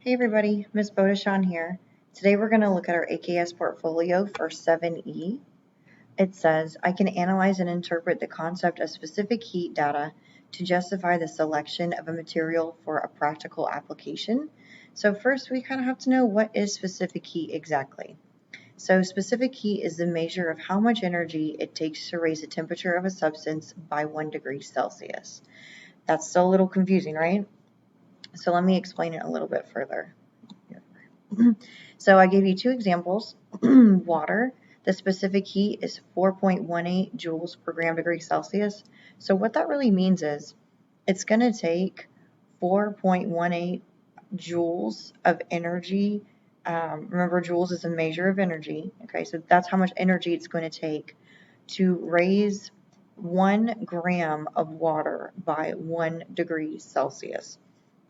Hey everybody, Ms. Bodechon here. Today we're going to look at our AKS portfolio for 7E. It says, I can analyze and interpret the concept of specific heat data to justify the selection of a material for a practical application. So first we kind of have to know what is specific heat exactly. So specific heat is the measure of how much energy it takes to raise the temperature of a substance by 1 degree Celsius. That's still a little confusing, right? So let me explain it a little bit further. So I gave you two examples. Water, the specific heat is 4.18 joules per gram degree Celsius. So what that really means is it's going to take 4.18 joules of energy. Remember, joules is a measure of energy. Okay, so that's how much energy it's going to take to raise 1 gram of water by 1 degree Celsius.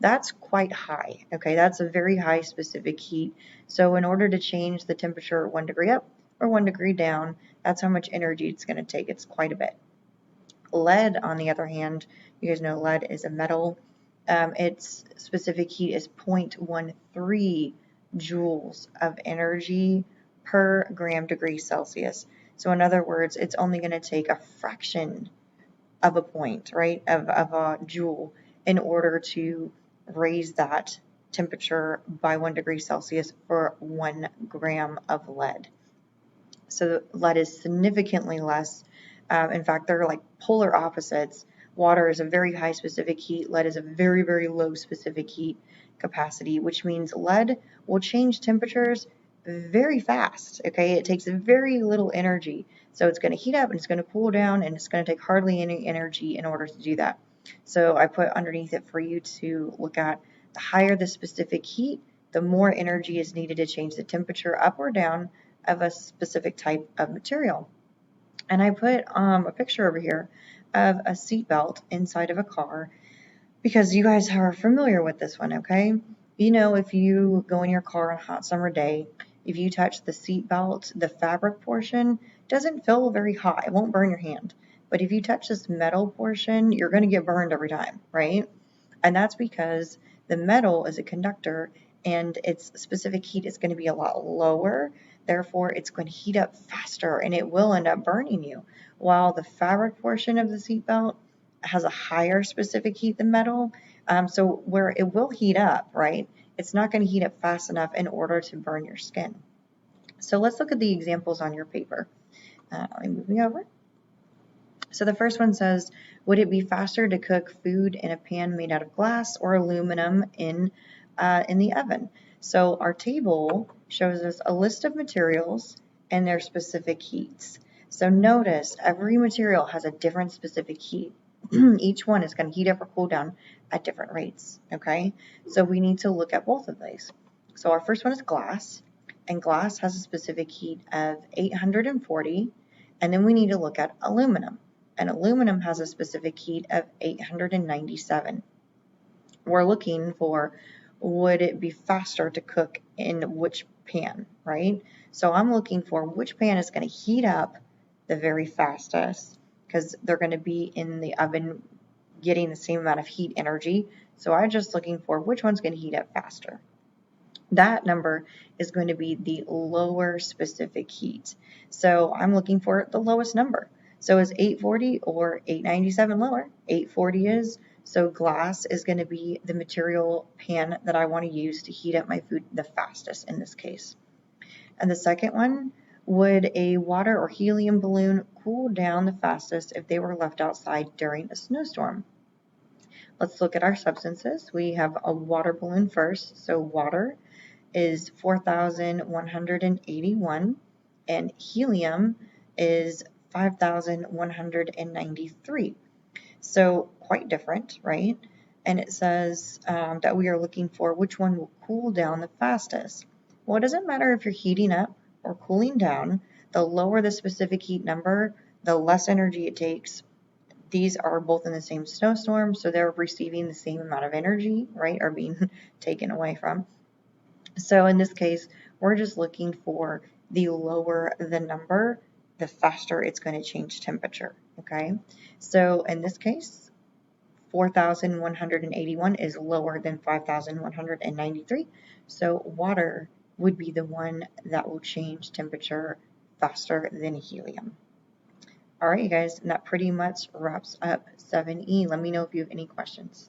That's quite high, okay? That's a very high specific heat. So in order to change the temperature 1 degree up or 1 degree down, that's how much energy it's going to take. It's quite a bit. Lead, on the other hand, you guys know lead is a metal. Its specific heat is 0.13 joules of energy per gram degree Celsius. So in other words, it's only going to take a fraction of a point, right, of a joule in order to raise that temperature by 1 degree Celsius for 1 gram of lead. So lead is significantly less. In fact, they're like polar opposites. Water is a very high specific heat. Lead is a very, very low specific heat capacity, which means lead will change temperatures very fast. Okay, it takes very little energy. So it's going to heat up and it's going to cool down, and it's going to take hardly any energy in order to do that. So I put underneath it for you to look at the higher the specific heat, the more energy is needed to change the temperature up or down of a specific type of material. And I put a picture over here of a seatbelt inside of a car because you guys are familiar with this one, okay? You know, if you go in your car on a hot summer day, if you touch the seatbelt, the fabric portion doesn't feel very hot. It won't burn your hand. But if you touch this metal portion, you're going to get burned every time, right? And that's because the metal is a conductor and its specific heat is going to be a lot lower. Therefore, it's going to heat up faster and it will end up burning you. While the fabric portion of the seatbelt has a higher specific heat than metal, so where it will heat up, right? It's not going to heat up fast enough in order to burn your skin. So let's look at the examples on your paper. Let me move me over. So the first one says, would it be faster to cook food in a pan made out of glass or aluminum in the oven? So our table shows us a list of materials and their specific heats. So notice every material has a different specific heat. Each one is going to heat up or cool down at different rates, okay? So we need to look at both of these. So our first one is glass, and glass has a specific heat of 840, and then we need to look at aluminum. And aluminum has a specific heat of 897. We're looking for, would it be faster to cook in which pan, right? So I'm looking for which pan is going to heat up the very fastest, because they're going to be in the oven getting the same amount of heat energy. So I'm just looking for which one's going to heat up faster. That number is going to be the lower specific heat. So I'm looking for the lowest number. So is 840 or 897 lower? 840 is. So glass is going to be the material pan that I want to use to heat up my food the fastest in this case. And the second one, would a water or helium balloon cool down the fastest if they were left outside during a snowstorm? Let's look at our substances. We have a water balloon first. So water is 4,181 and helium is 5,193. So quite different, right? And it says that we are looking for which one will cool down the fastest. Well, it doesn't matter if you're heating up or cooling down. The lower the specific heat number, the less energy it takes. These are both in the same snowstorm, so they're receiving the same amount of energy, right, or being taken away from. So in this case, we're just looking for the lower the number, the faster it's going to change temperature, okay? So in this case, 4,181 is lower than 5,193. So water would be the one that will change temperature faster than helium. All right, you guys, and that pretty much wraps up 7E. Let me know if you have any questions.